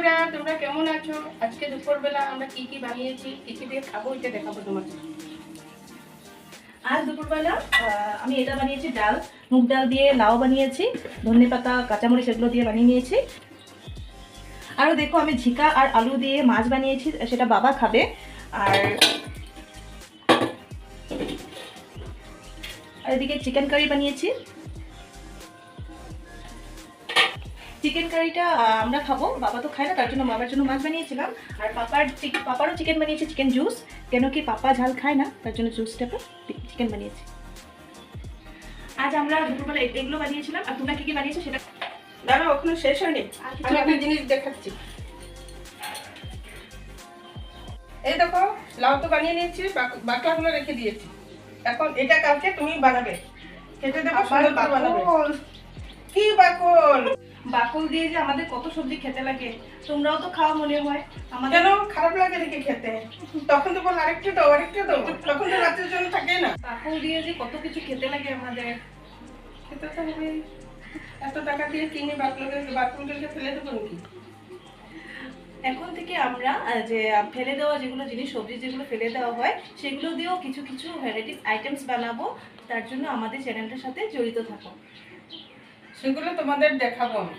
বন্ধুরা, তোমরা কেমন আছো? আজকে দুপুরবেলা আমরা কি কি বানিয়েছি, কি কি দিয়ে খাবো, এটা দেখাবো তোমাকে। আজ দুপুরবেলা আমি এটা বানিয়েছি, ডাল, মুগ ডাল দিয়ে লাউ বানিয়েছি, ধনেপাতা কাঁচামরিচ এগুলো দিয়ে বানিয়ে নিয়েছি। আরও দেখো আমি ঝিকা আর আলু দিয়ে মাছ বানিয়েছি, সেটা বাবা খাবে। আর এদিকে চিকেন কারি বানিয়েছি। চিকেন কারিটা আমরা খাবো, বাবা তো খায় না, তার জন্য বাবার জন্য মাছ বানিয়েছিলাম। আর পাপারও চিকেন বানিয়েছি, চিকেন জুস, কেন কি পাপা ঝাল খায় না, তার জন্য জুসটাকে চিকেন বানিয়েছি। আজ আমরা দুপুরবেলা এগুলো বানিয়েছিলাম। আর তোমরা কি কি বানিয়েছো সেটা দাঁড়াও, ওখানে শেষ হয়নি, আমি একটা জিনিস দেখাচ্ছি। এই দেখো, লাউ তো বানিয়ে নিয়েছি, বাকলাগুলো রেখে দিয়েছি। এখন এটা কালকে তুমি বানাবে, কেটে দেবো, সুন্দর করে বানাবে। কি বাকল? বাকল দিয়ে যে আমাদের কত সবজি খেতে লাগে, তোমরাও তো খাওয়া মনে হয়। আমাদের কেন খারাপ লাগে নাকি খেতে? তখন তো বল আরেকটু দাও, আরেকটু দাও, তখন তো রাতের জন্য থাকে না। বাকল দিয়ে যে কত কিছু খেতে লাগে আমাদের। খেতে তো হবে, এত টাকা দিয়ে কিনে বাকলগুলোকে ফেলে দেবো নাকি? এখন থেকে আমরা যে ফেলে দেওয়া যেগুলো জিনিস, সবজি যেগুলো ফেলে দেওয়া হয়, সেগুলো দিয়েও কিছু কিছু ভ্যারাইটিস আইটেমস বানাবো। তার জন্য আমাদের চ্যানেলটার সাথে জড়িত থাকো। সেগুলো তোমাদের দেখাবো আমি।